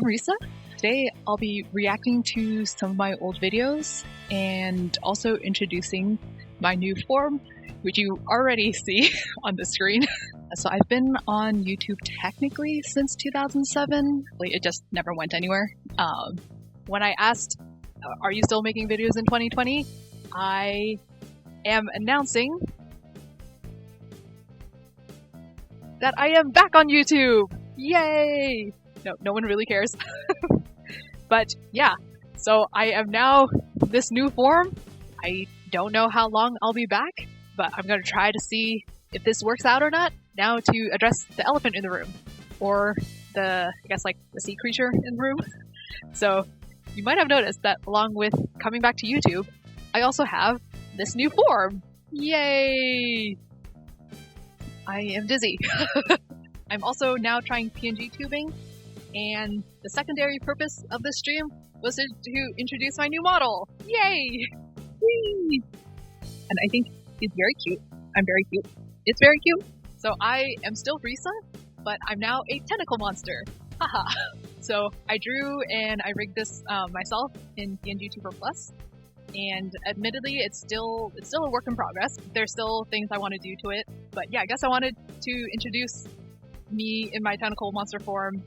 I'm Resa. Today I'll be reacting to some of my old videos and also introducing my new form, which you already see on the screen. So I've been on YouTube technically since 2007. It just never went anywhere. When I asked, are you still making videos in 2020? I am announcing that I am back on YouTube! Yay! No one really cares. But yeah, so I am now this new form. I don't know how long I'll be back, but I'm gonna try to see if this works out or not. Now to address the elephant in the room, or the sea creature in the room. So you might have noticed that along with coming back to YouTube, I also have this new form. Yay! I am dizzy. I'm also now trying PNG tubing, and the secondary purpose of this stream was to introduce my new model. Yay! Whee! And I think he's very cute. I'm very cute. It's very cute. So I am still Resa, but I'm now a tentacle monster. Haha. So I drew and I rigged this myself in Pngtuber Plus, and admittedly it's still a work in progress. There's still things I want to do to it, but yeah, I guess I wanted to introduce me in my tentacle monster form.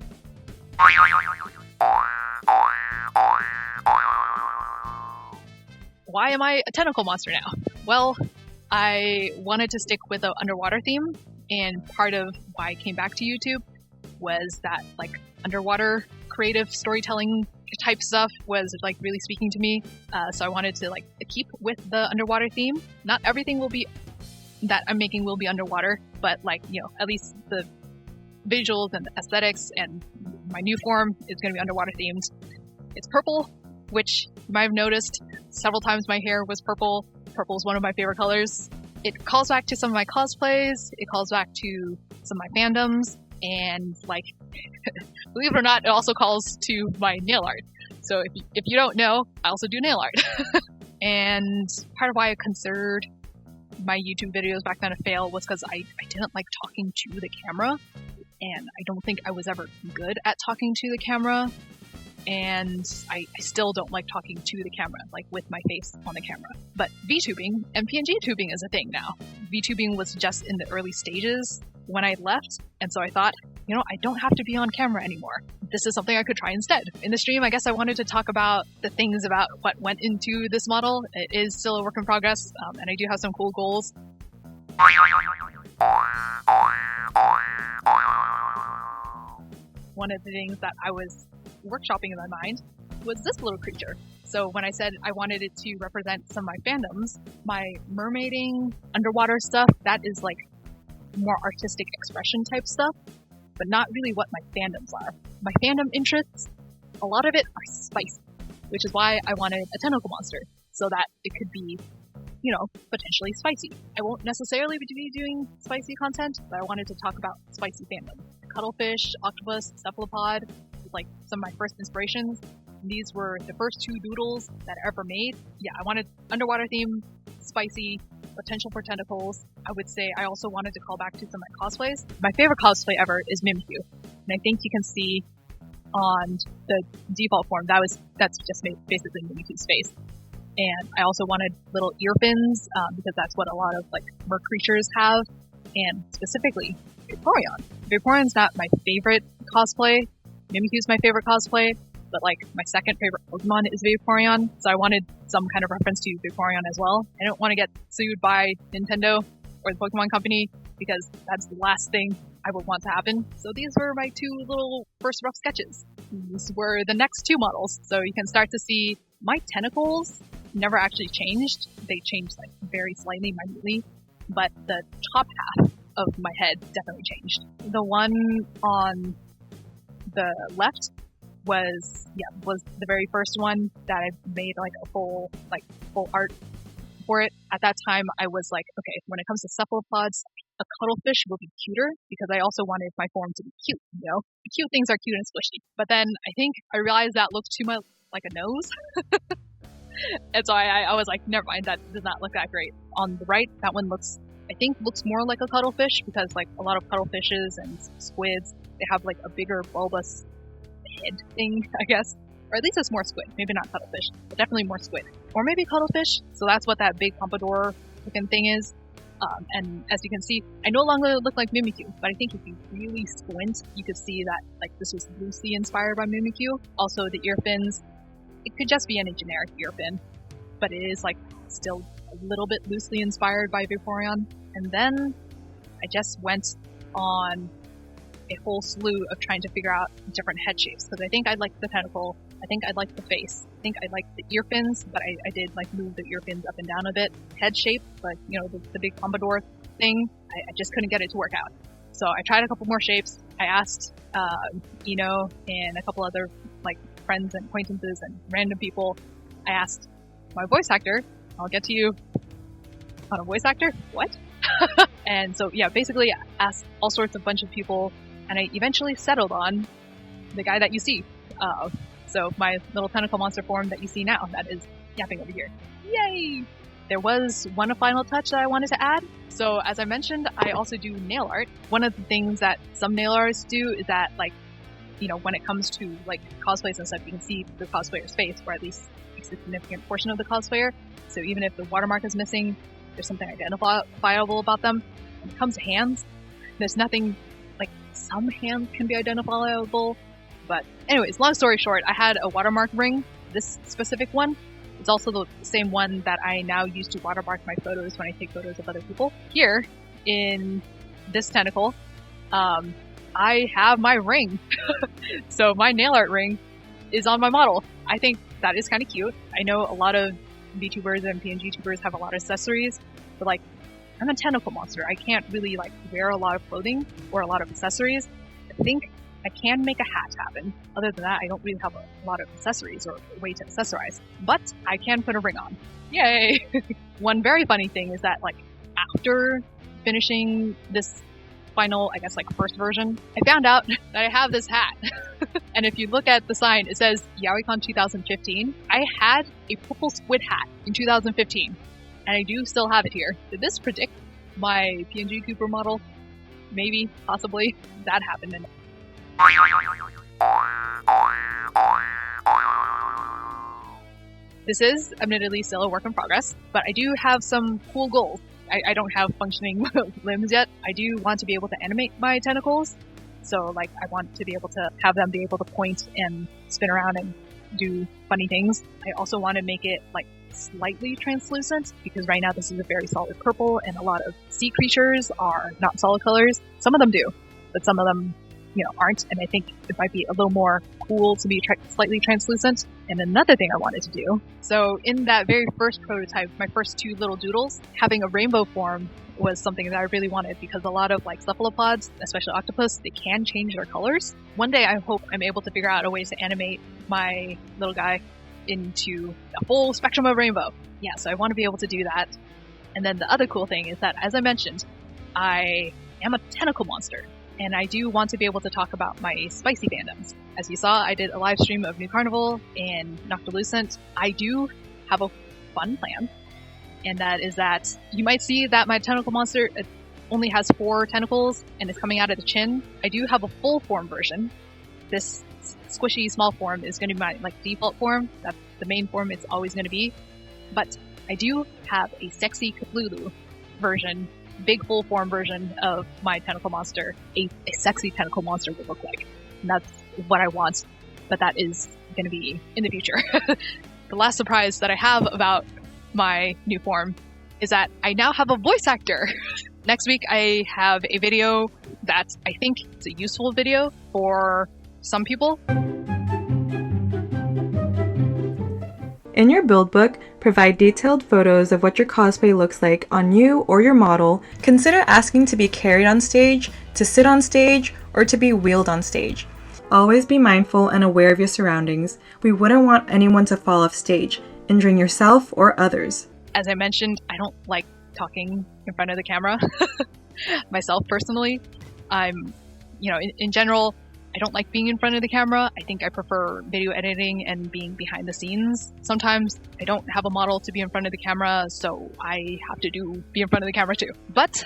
Why am I a tentacle monster now? Well, I wanted to stick with the underwater theme, and part of why I came back to YouTube was that underwater creative storytelling type stuff was really speaking to me. So I wanted to keep with the underwater theme. Not everything that I'm making will be underwater, but at least the visuals and the aesthetics and my new form is going to be underwater themed. It's purple, which you might have noticed several times my hair was purple. Purple is one of my favorite colors. It calls back to some of my cosplays. It calls back to some of my fandoms. And believe it or not, it also calls to my nail art. So if you don't know, I also do nail art. And part of why I considered my YouTube videos back then a fail was because I didn't like talking to the camera. And I don't think I was ever good at talking to the camera. And I still don't like talking to the camera, with my face on the camera. But VTubing and PNG tubing is a thing now. VTubing was just in the early stages when I left, and so I thought, I don't have to be on camera anymore. This is something I could try instead. In the stream, I guess I wanted to talk about the things about what went into this model. It is still a work in progress, and I do have some cool goals. One of the things that I was workshopping in my mind was this little creature. So when I said I wanted it to represent some of my fandoms, my mermaiding, underwater stuff, that is more artistic expression type stuff, but not really what my fandoms are. My fandom interests, a lot of it are spicy, which is why I wanted a tentacle monster, so that it could be, potentially spicy. I won't necessarily be doing spicy content, but I wanted to talk about spicy fandom. Cuttlefish, octopus, cephalopod, some of my first inspirations. These were the first two doodles that I ever made. Yeah, I wanted underwater theme, spicy, potential for tentacles. I would say I also wanted to call back to some of my cosplays. My favorite cosplay ever is Mimikyu, and I think you can see on the default form that's just basically Mimikyu's face. And I also wanted little ear fins because that's what a lot of mer creatures have, and specifically Vaporeon. Vaporeon's not my favorite cosplay. Mimikyu's my favorite cosplay, but my second favorite Pokemon is Vaporeon, so I wanted some kind of reference to Vaporeon as well. I don't want to get sued by Nintendo or the Pokemon Company, because that's the last thing I would want to happen. So these were my two little first rough sketches. These were the next two models, so you can start to see my tentacles never actually changed. They changed very slightly, minutely, but the top half of my head definitely changed. The one on the left was the very first one that I made a full art for it. At that time, I was okay, when it comes to cephalopods, a cuttlefish will be cuter, because I also wanted my form to be cute, Cute things are cute and squishy. But then I think I realized that looked too much like a nose. And so I was never mind, that does not look that great. On the right, that one looks more like a cuttlefish, because a lot of cuttlefishes and squids, they have a bigger bulbous head thing, I guess. Or at least it's more squid. Maybe not cuttlefish, but definitely more squid. Or maybe cuttlefish. So that's what that big pompadour looking thing is. And as you can see, I no longer look like Mimikyu, but I think if you really squint, you could see that like this was loosely inspired by Mimikyu. Also, the ear fins, it could just be any generic ear fin, but it is like still a little bit loosely inspired by Vaporeon. And then I just went on a whole slew of trying to figure out different head shapes, because I think I liked the tentacle, I think I liked the face, I think I liked the ear fins, but I did like move the ear fins up and down a bit. Head shape, like, you know, the big pompadour thing, I just couldn't get it to work out. So I tried a couple more shapes. I asked Eno and a couple other like friends and acquaintances and random people. I asked my voice actor, I'll get to you on a voice actor? What? And so yeah, basically I asked all sorts of bunch of people, and I eventually settled on the guy that you see. So my little tentacle monster form that you see now, that is yapping over here. Yay! There was one final touch that I wanted to add. So as I mentioned, I also do nail art. One of the things that some nail artists do is that, like, you know, when it comes to like cosplays and stuff, you can see the cosplayer's face, or at least a significant portion of the cosplayer. So even if the watermark is missing, there's something identifiable about them. When it comes to hands, there's nothing, like, some hands can be identifiable. But anyways, long story short, I had a watermark ring. This specific one is also the same one that I now use to watermark my photos when I take photos of other people. Here, in this tentacle, I have my ring. So my nail art ring is on my model. I think that is kind of cute. I know a lot of VTubers and Pngtubers have a lot of accessories, but like, I'm a tentacle monster. I can't really like wear a lot of clothing or a lot of accessories. I think I can make a hat happen. Other than that, I don't really have a lot of accessories or a way to accessorize. But I can put a ring on. Yay! One very funny thing is that, like, after finishing this final, I guess, like, first version, I found out that I have this hat. And if you look at the sign, it says YaoiCon 2015. I had a purple squid hat in 2015. And I do still have it here. Did this predict my Pngtuber model? Maybe, possibly. That happened in This is admittedly still a work in progress, but I do have some cool goals. I don't have functioning limbs yet. I do want to be able to animate my tentacles. So, like, I want to be able to have them be able to point and spin around and do funny things. I also want to make it, like, slightly translucent, because right now this is a very solid purple, and a lot of sea creatures are not solid colors. Some of them do, but some of them, you know, aren't, and I think it might be a little more cool to be slightly translucent. And another thing I wanted to do, so in that very first prototype, my first two little doodles, having a rainbow form was something that I really wanted, because a lot of like cephalopods, especially octopus, they can change their colors. One day I hope I'm able to figure out a way to animate my little guy into a full spectrum of rainbow. Yeah, so I want to be able to do that. And then the other cool thing is that, as I mentioned, I am a tentacle monster. And I do want to be able to talk about my spicy fandoms. As you saw, I did a live stream of New Carnival and Noctilucent. I do have a fun plan, and that is that you might see that my tentacle monster only has 4 tentacles and is coming out of the chin. I do have a full form version. This squishy small form is going to be my like default form. That's the main form it's always going to be. But I do have a sexy Cthulhu version, big full form version of my tentacle monster, a sexy tentacle monster would look like. And that's what I want, but that is going to be in the future. The last surprise that I have about my new form is that I now have a voice actor. Next week I have a video that I think is a useful video for some people. In your build book, provide detailed photos of what your cosplay looks like on you or your model. Consider asking to be carried on stage, to sit on stage, or to be wheeled on stage. Always be mindful and aware of your surroundings. We wouldn't want anyone to fall off stage, injuring yourself or others. As I mentioned, I don't like talking in front of the camera. Myself personally, I'm, in general, I don't like being in front of the camera. I think I prefer video editing and being behind the scenes. Sometimes I don't have a model to be in front of the camera, so I have to be in front of the camera too. But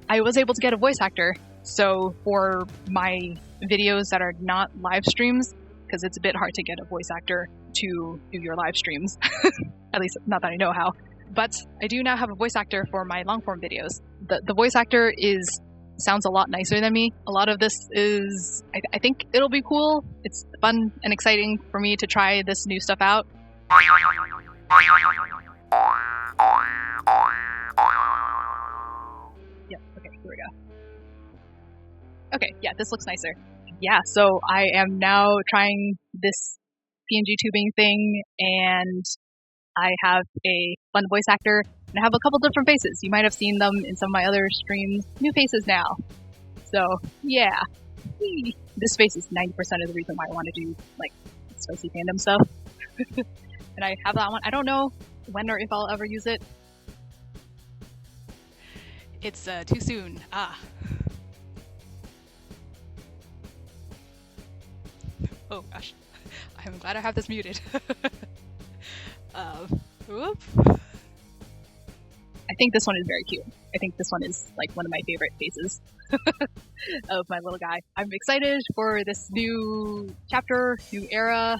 I was able to get a voice actor. So for my videos that are not live streams, because it's a bit hard to get a voice actor to do your live streams. At least not that I know how. But I do now have a voice actor for my long form videos. The voice actor sounds a lot nicer than me. A lot of this is, I think it'll be cool. It's fun and exciting for me to try this new stuff out. Yep, okay, here we go. Okay, yeah, this looks nicer. Yeah, so I am now trying this Pngtubing thing, and I have a fun voice actor, and I have a couple different faces. You might have seen them in some of my other streams. New faces now. So, yeah. This face is 90% of the reason why I want to do, like, spicy fandom stuff. And I have that one. I don't know when or if I'll ever use it. It's too soon. Oh gosh, I'm glad I have this muted. Whoop. I think this one is very cute. I think this one is like one of my favorite faces of my little guy. I'm excited for this new chapter, new era,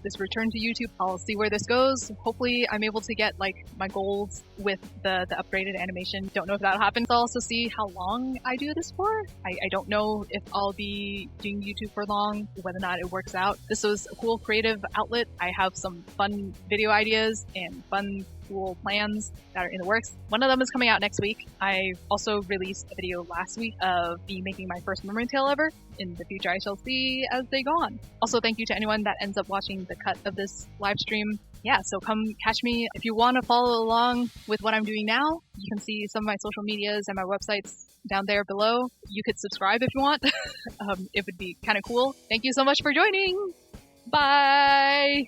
this return to YouTube. I'll see where this goes. Hopefully I'm able to get like my goals with the upgraded animation. Don't know if that'll happen. I'll also see how long I do this for. I don't know if I'll be doing YouTube for long, whether or not it works out. This was a cool creative outlet. I have some fun video ideas and fun cool plans that are in the works. One of them is coming out next week. I also released a video last week of me making my first mermaid tail ever. In the future I shall see as they go on. Also, thank you to anyone that ends up watching the cut of this live stream. Yeah, so come catch me. If you want to follow along with what I'm doing now, you can see some of my social medias and my websites down there below. You could subscribe if you want. It would be kind of cool. Thank you so much for joining. Bye!